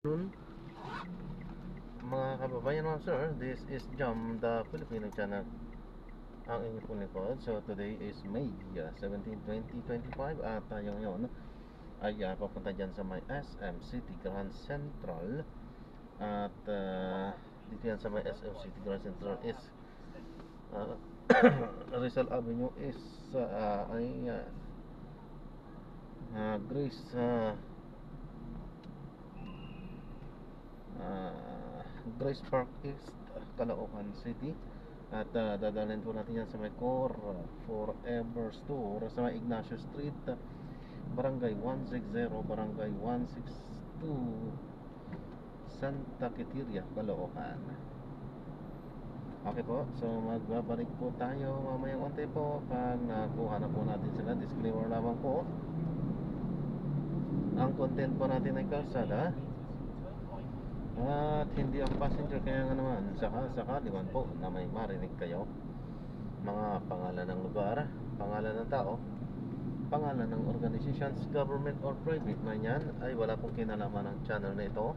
Noon, mga kababayan mga sir, this is Jam, the Filipino channel, ang inyong po likod. So today is May 17, 2025 at tayo ngayon ay papunta dyan sa may SM City Grand Central. At dito yan sa may SM City Grand Central is Rizal Avenue is Grace Park East, Caloocan City. At dadalhin po natin yan sa may Core Forever Store sa may Ignacio Street, Barangay 160, Barangay 162, Santa Quiteria, Caloocan. Okay po, so magbabalik po tayo mamayang konti po pag nakuha na po natin sila. Disclaimer lamang po, ang content po natin ay kalsada at hindi ang passenger, kaya nga naman sakali man po na may marinig kayo mga pangalan ng lugar, pangalan ng tao, pangalan ng organizations, government or private man yan, ay wala pong kinalaman ng channel na ito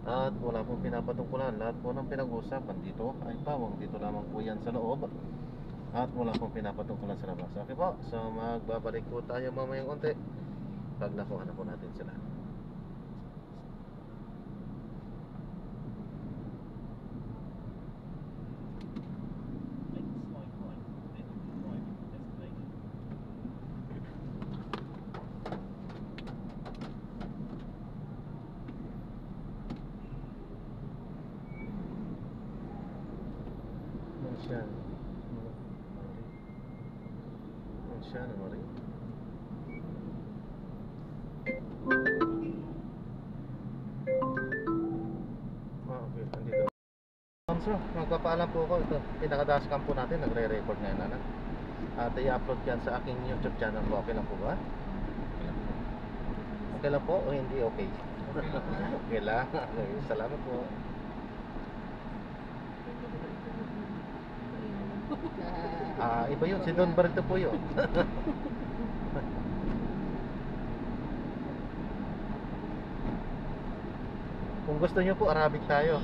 at wala pong pinapatungkulan. Lahat po ng pinag-uusapan dito ay pawang dito lamang po yan sa loob at wala pong pinapatungkulan sa labas. Okay po, so magbabalik po tayo mamayang konti pag nakuha na po natin sila. Siya naman rin. Okay, andito. So, magpapaalam po ako. Ito, pinaka-dashcam po natin, nagre-record ngayon na. At i-upload yan sa aking YouTube channel po. Okay lang po ba? Okay lang po o hindi okay? Okay lang. Okay, salamat po. Iba yun, si Don Barito po yun. Kung gusto nyo po, Arabic tayo.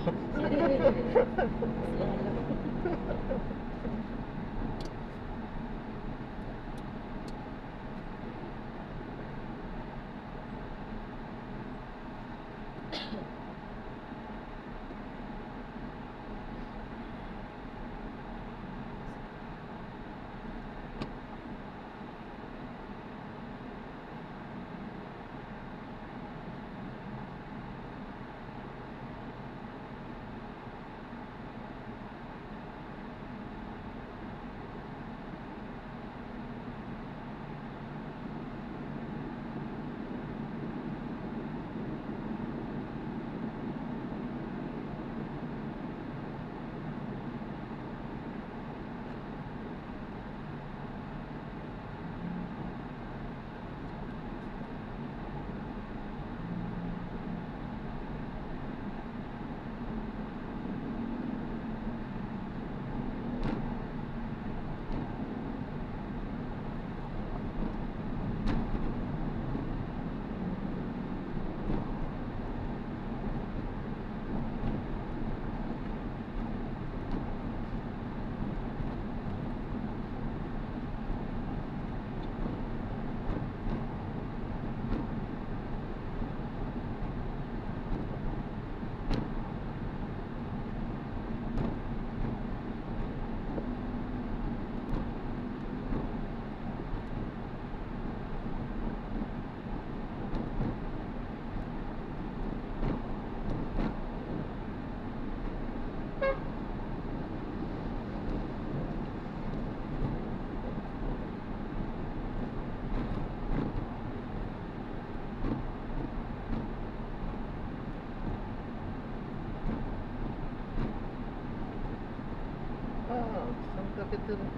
Santa Quiteria.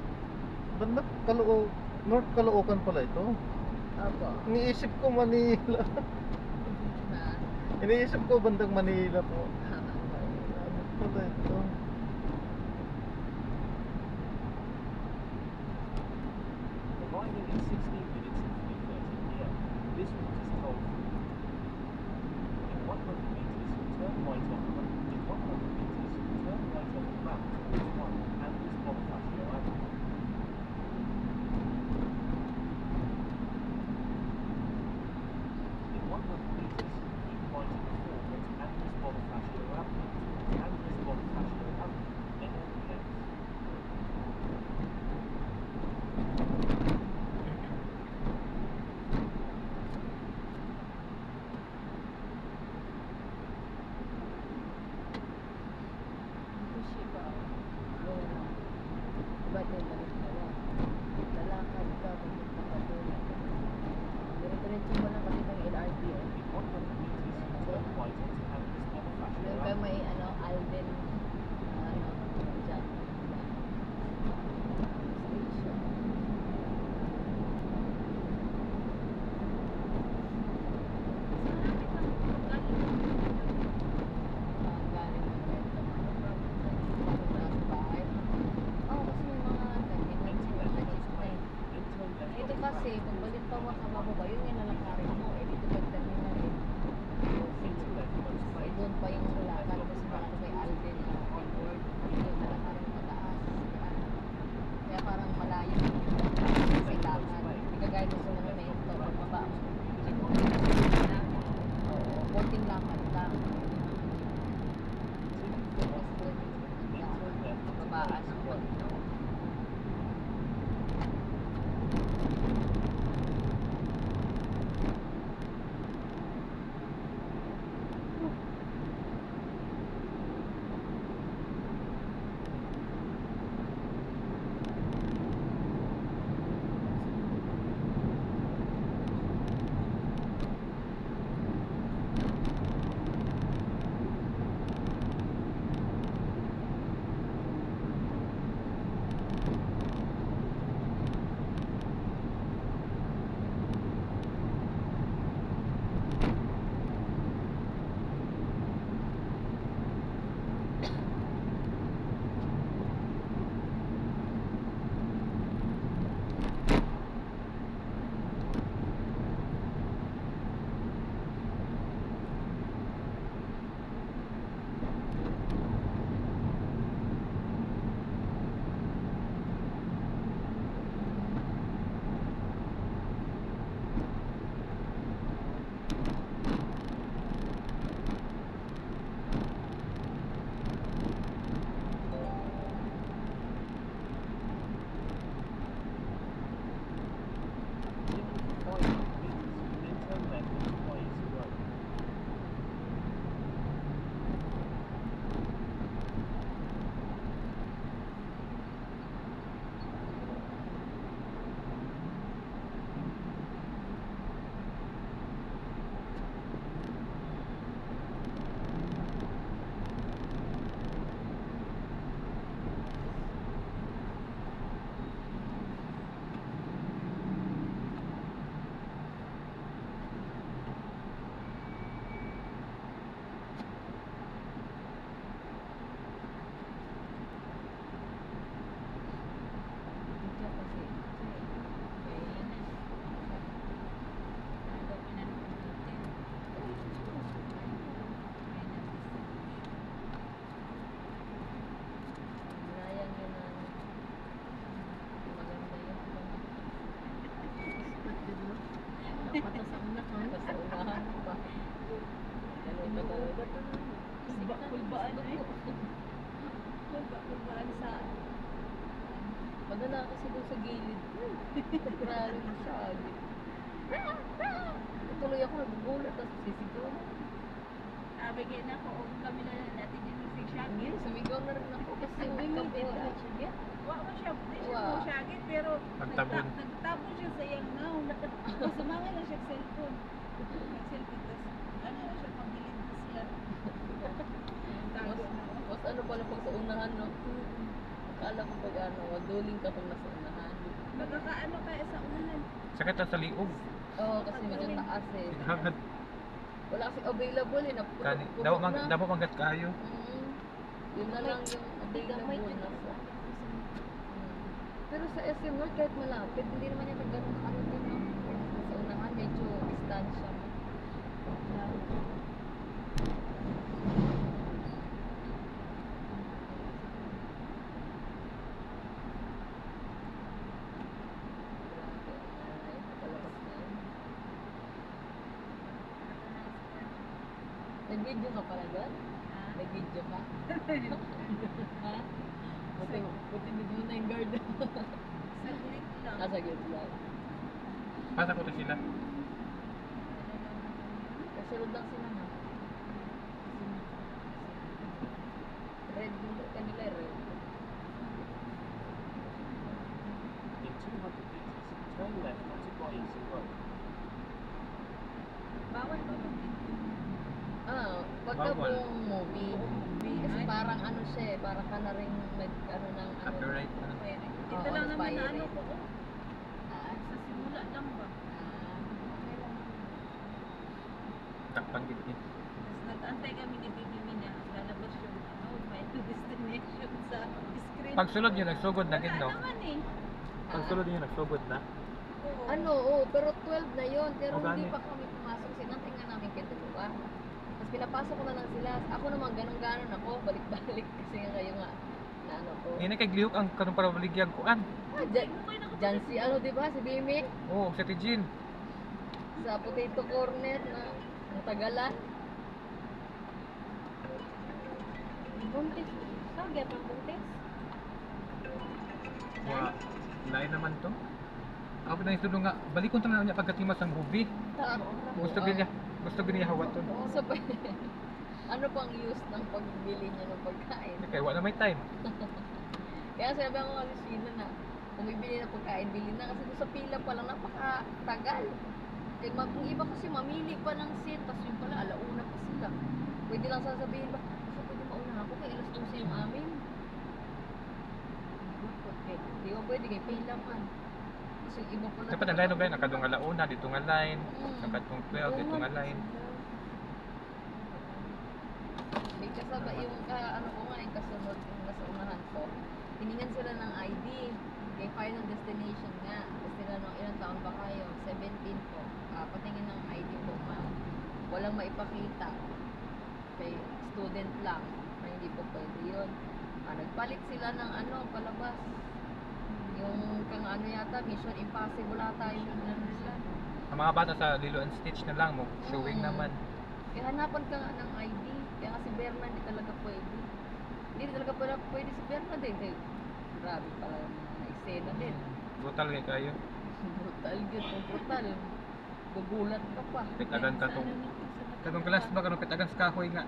Banda North Caloocan pala ito. Opo. Iniisip ko Manila. Iniisip ko bandang Manila po. Ano pala ito? Arriving in 16 minutes and 3:30 p.m. This route is toll-free. In 100 meters, Nag-ugat na lang. Kulbaan na eh. Kulbaan sa... Maganda kasi doon sa gilid. Grabe mo siya. Tuloy ako nagugulat, tapos sisigaw na. Abigay na ko, kung kami na lang natin yung music shaggy. Hindi, sumigaw na rin ako kasi Bumibit magkabuhat. na siya. Wa mo siya, di siya Wa. mo shaggy, pero Nagtabon. nagtabon siya sa iyang now. Tapos sumangin lang siya sa cellphone. Nag-cellphone, tapos ano na siya, pagbilid na siya. Tago na. Mas ano pala pag sa unahan, no? Akala ko pag ano, maduling ka kung nasa unahan. Magkakaano kaya sa unahan. Sakit na sa liog. Oo, kasi medyo taas eh. Hangad Wala kasi available eh. kani. Daw manggat kayo. Yun na lang yung available na sa. Pero sa SM North kahit malapit, hindi naman yan ganun ano din no? Sa unahan, medyo distansya mo. Nag-video ka pala doon? Nag-video ka? Ha? Buti hindi mo na yung guard. Saglit lang. Nasa gate lang. Pasa ko to sila. Kasunod lang sila na. Red din kanila red. In 200 meters, turn left onto Boyington Road. Bawal ba mag Pagka Bawal. buong movie. Kasi parang ano siya eh, parang ka na rin nag ano ng ano. Copyright. Ito lang naman na ano ko. Ah, Sa simula lang ba? Takpan gid ni. Tapos nag-antay kami ni Bibi Mina. Lalabas yung ano, final destination sa screen. Pagsulod yun nagsugod na gid Wala no. naman eh. Pagsulod yun nagsugod na. Oo. Ano, oo, pero 12 na yon pero O, hindi gani. pa kami pumasok. Sinantay nga namin kayo dalawa. Tapos pinapasok ko na lang sila. Ako naman, ganun-ganon ako, balik-balik. Kasi nga kayo nga, na ano ko. Ini kay glihok ang kanong para baligyan kuan. Ah, dyan si ano, di ba? Si Bimi. Oh, sa Tijin. Sa potato corner na natagalan. Buntis. Saan gyud ang buntis? Wa lain naman to. Ako na isudo nga balikon ta na niya pagkatimas ang movie. Gusto niya hawat to. So, ano pang use ng pagbili niya ng pagkain? Kaya wala may time. Kaya sabi ko kasi sino na, kung bibili na pagkain, bili na kasi doon sa pila pa lang, napakatagal. Eh, yung iba kasi mamili pa ng seat, tapos yung pala, alauna pa sila. Pwede lang sasabihin ba, kasi pwede mauna ako, kaya alas 12 yung amin. Okay, di ba pwede, kaya pila man. Kasi yung iba pala. Dapat ang line guys nakadung alauna dito nga line, nakadung 12 dito nga line. May kasama yung ano ko nga, yung kasunod yung nasa unahan ko. Hiningan sila ng ID. Kay final destination nga. Tapos sila nung ilang taon ba kayo? 17 po. Patingin ng ID po ma'am. Walang maipakita. Kay student lang. Na hindi po pwede yun. Nagpalit sila ng ano, palabas. Yung kang ano yata, Mission Impossible ata yung ano nila. Ang mga bata sa Lilo and Stitch na lang mo, showing Mm. naman. Kaya hanapan ka nga ng ID. Kaya nga si Berna hindi talaga pwede. Hindi talaga pala pwede si Berna din. Eh, grabe pala yung mga eksena din. Brutal kay kayo. Brutal yun. Kung brutal. Gugulat ka pa. Pitagan ka tong kanong class ba kanong pitagan sa kahoy nga.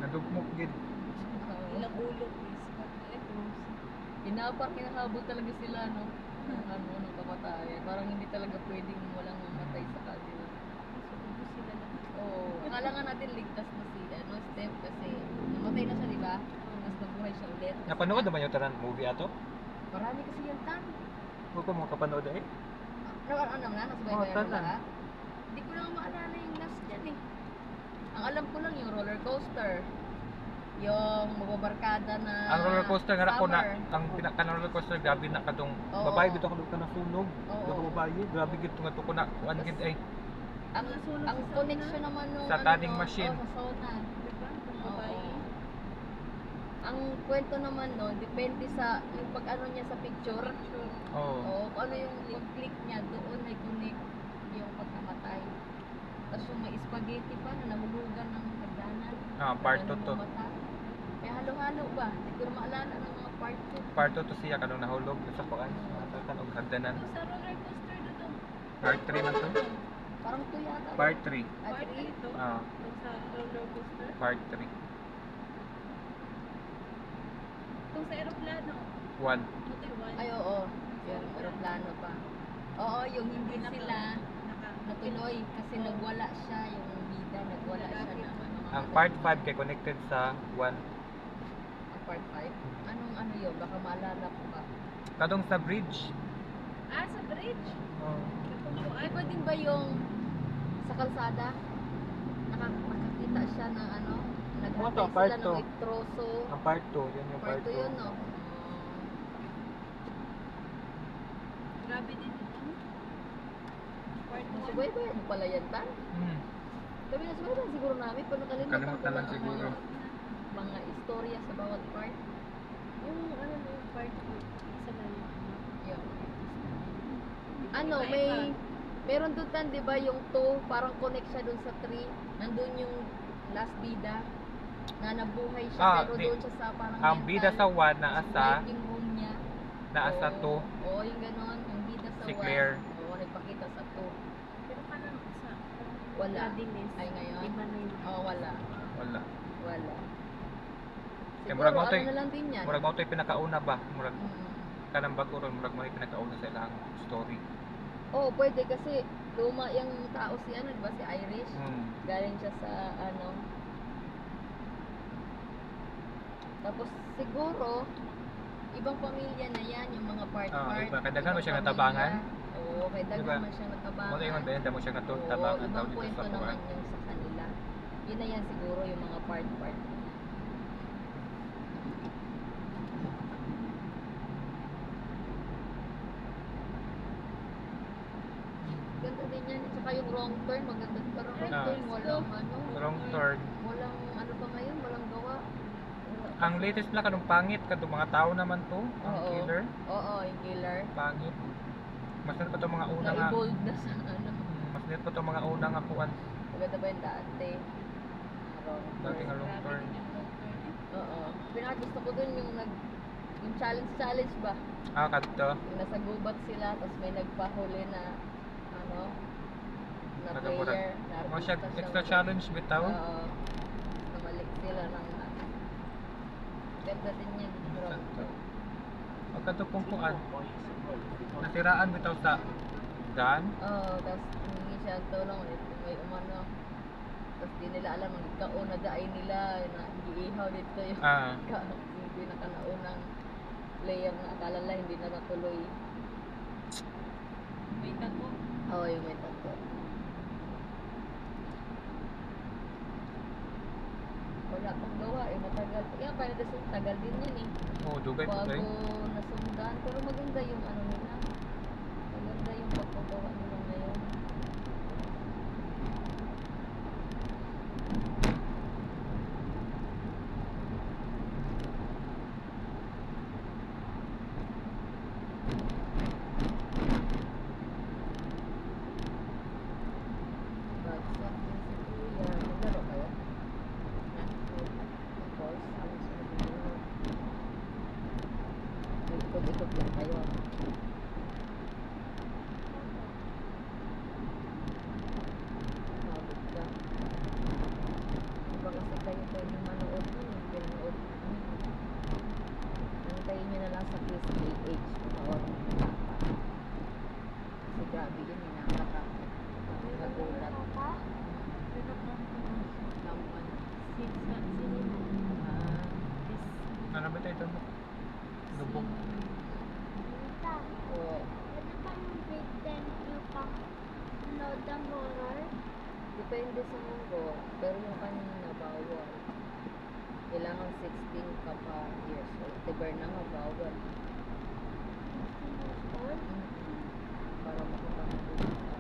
Nadugmok gid. Ilang ulo please. Inapar, kinahabol talaga sila, no? Ng ano, ng kamatayan. Parang hindi talaga pwedeng walang mamatay sa kanila. Sila lang. Oo. Akala nga natin ligtas na si, ano, Steph kasi namatay na siya, di ba? Tapos nabuhay siya ulit. Kasi Napanood nga, naman yung tanan movie ato? Marami kasi yung tan. Huwag ko mga kapanood eh. Ano na, nasabay Oo, ba yung tanan. lahat? Hindi ko lang maalala yung last dyan eh. Ang alam ko lang yung roller coaster. Yung mababarkada na Ang roller coaster nga ako na, summer. ang pinaka roller coaster grabe na kadong Oo. babae bitaw ko na sunog. Oo. Dito babae, grabe gid tunga to ko na kuan gid ay. Ang, Nasunog ang sa connection naman nung Sa ano, tanning no? machine. Oo, sa sauna. Diba? Kung Oo. babae. Ang kwento naman nun, depende sa yung pag ano niya sa picture. Oo. Oo, kung ano yung pag-click niya, doon may connect yung pagkamatay. Tapos yung may spaghetti pa na nahulugan ng Part 2 Ganun to. ang mata. Kaya halo-halo ba? Hindi ko na maalala ng mga part 2. Part 2 to siya kanong nahulog sa kuan. Kanong hagdanan. Ito sa roller coaster dito. Part 3 man to. Parang 2 yata. Part 3. Ah, Part 3? ito. Ah, Ito sa roller coaster. part 3. Itong sa aeroplano. 1. Ito yung one. Ay, oo. Yung aeroplano pa. Oo, yung hindi sila natuloy kasi nagwala siya, yung bida, nagwala siya na mga Ang part 5 kay connected sa 1. Ang part 5? Anong ano yun? Baka maalala ko ba? Kadong sa bridge. Ah, sa bridge. Oh. Iba din ba yung sa kalsada? Nakakita siya ng ano? Oo, Naghatay part sila two. ng troso. Ang part 2, yun yung Part part 2 2. yun, no? Grabe din ito. Part 1. Subaybayan mo pala yan, Tan? Kami na subaybayan siguro namin, pero nakalimutan Kalimutan lang ang siguro. mga istorya sa bawat part. Yung ano na yung part 2. Isa na yun. Yun. Ano, meron doon Tan, di ba, yung 2, parang connect siya doon sa 3. Nandun yung last bida na nabuhay siya, pero di. doon siya sa parang Ang bida sa 1 naa sa waiting room niya. naa sa 2. Oo, yung ganon, yung bida sa Si 1. Claire. Oo, nagpakita sa 2. Pero kanang sa Wala. Gladys. Ay, ngayon? Iba na yun. Oo, wala. Wala. Wala. Kaya Siguro, murag mo ano to'y- na lang din yan. Murag mo ito yung pinakauna ba? Murag Mm. kanang bago ron, murag mo yung pinakauna sa ilang story. Oo, pwede kasi luma yung tao si ano, di ba, si Irish. Galing siya sa ano. Tapos siguro ibang pamilya na yan, yung mga part-part. Iba. Kaya daghan mo Ibang siya pamilya. natabangan. Oo, kaya daghan Diba? man siya natabangan. Mo ingon ba yan, damo siya nga Oo, tabangan daw ibang dito kwento sa naman kuan. yung sa kanila. Yun na yan siguro yung mga part-part. Ganda din yan. Tsaka yung wrong turn, maganda. Pero wrong Ah. turn, walang ano. Wrong turn. Walang ano pa ngayon, walang gawa. Wala. Ang latest na kanong pangit kadong mga tao naman to, ang Oo. killer, Oo, yung killer. pangit. Mas nito pa to mga una nga. Na-evolve na sa ano. Mas nito pa to mga una nga kuan. Maganda ba yung dati? Wrong Dati nga turn. wrong turn. Oo. Pinakagusto ko dun yung yung challenge ba? Kadto. Yung nasa gubat sila, tapos may nagpahuli na ano, na Nagmurag. player. Na Mo siya artista extra siyang- challenge bitaw. Oo. Namalik sila ng ano. Ganda din yan. Wrong turn. O kadto pong Do kuan. not buy some rope because Nasiraan bitaw sa gun. Oo, tapos humingi siya ng tulong. May umano. Tapos di nila alam, ang ikaw na daay nila, na giihaw dito yung yung pinakanaunang player na akala nila hindi na natuloy. May tago. Oo, yung may tato. Wala pang gawa eh, matagal. Kaya pa tagal din yan eh. Dugay po Bago day. nasundan. Pero maganda yung ano nila. Maganda yung pagpagawa nila ngayon. Bagsak din si Kuya. Naglaro kayo? Ha? Balls? Ano sa mga ikot-ikot lang kayo. Pagod ka. Iba kasi kayo pwede manood yun. Pinanood yun. Antayin nyo na lang sa Kiss PH. Panoorin nyo na. Kasi grabe yun. Nagulat. Pero kung Naman. six at cinema. Ano ba ito? Lubog. Oo. Depende sa mundo. Pero yung kanina bawal. Kailangan 16 ka pa years old. Tiber na nga bawal. Para makapanood ka.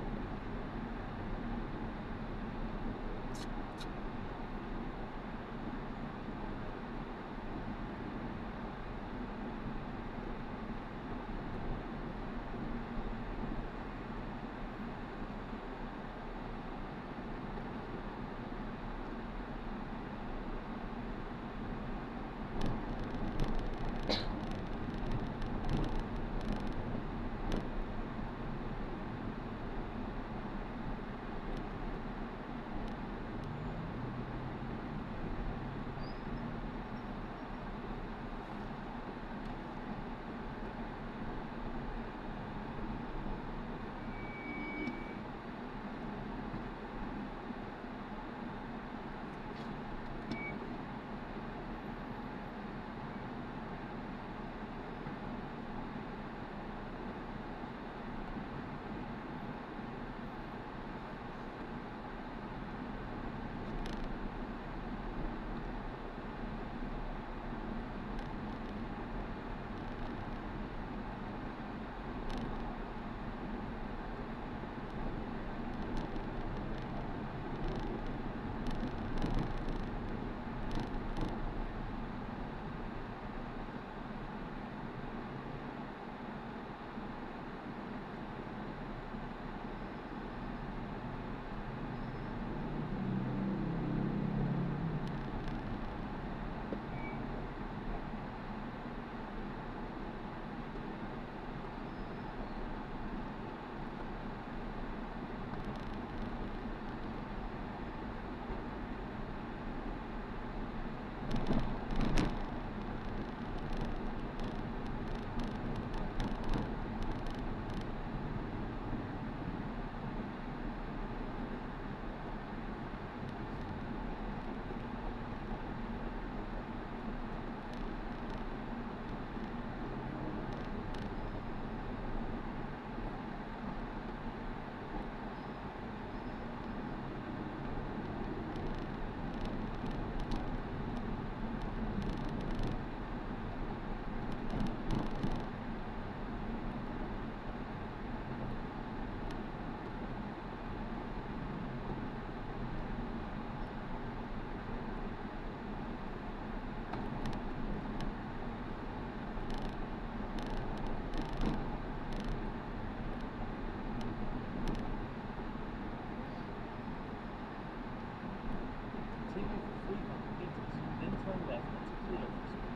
left onto Cleophas Street.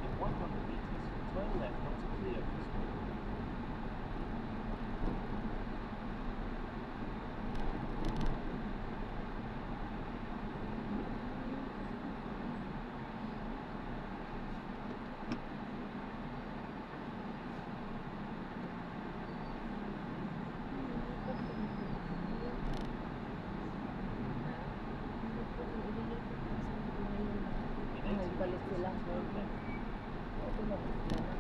In 100 meters, turn left onto Cleophas Street. In 80 Nagpalit meters, sila. turn left. Ito na sila na.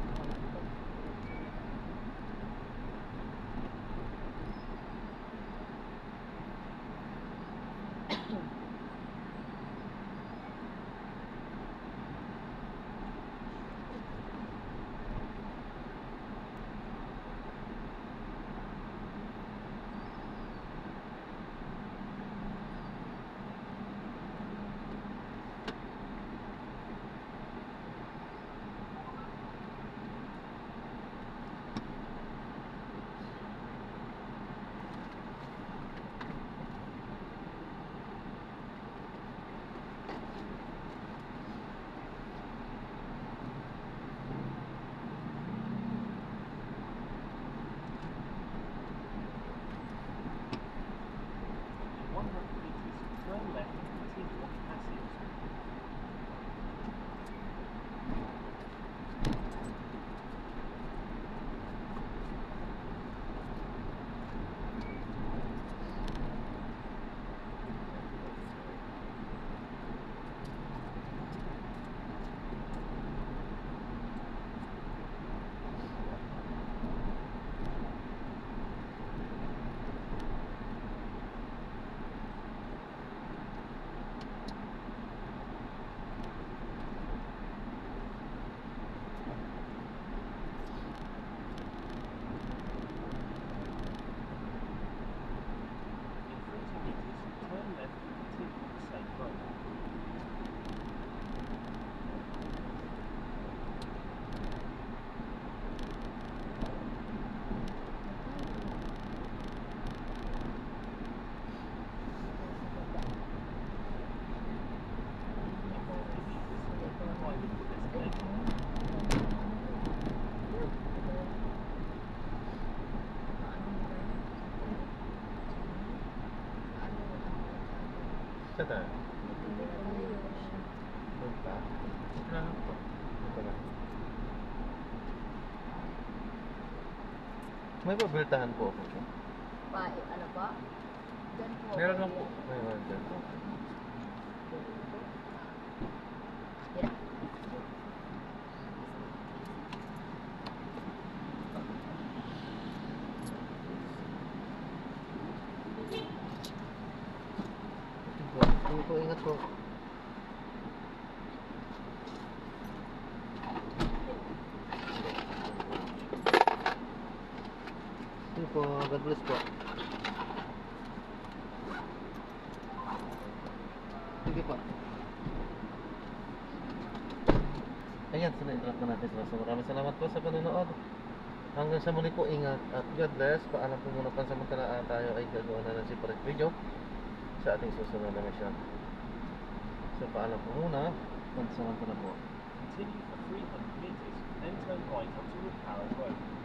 In 100 meters, turn left and continue on Passio Street. In 30 meters, turn left and continue on the same road. In 50 meters, turn right into the destination. Saan tayo? Doon pa? Wala lang po. Ito na. May pabiltahan po ako siya. Ano ba? Diyan po. Meron lang po. May mga dyan. Yeah. Sige po, ingat po. Sige po, God bless po. Sige po. Ayan, sila-interrupt na natin sila. So, maraming salamat po sa panonood. Hanggang sa muli po, ingat at God bless. Paalam po muna pansamantala tayo ay gagawa na ng separate video sa ating susunod na mission. So, paalam po muna. Pansamantala po. Continue for 300 meters, then turn right onto Woodparrow Road.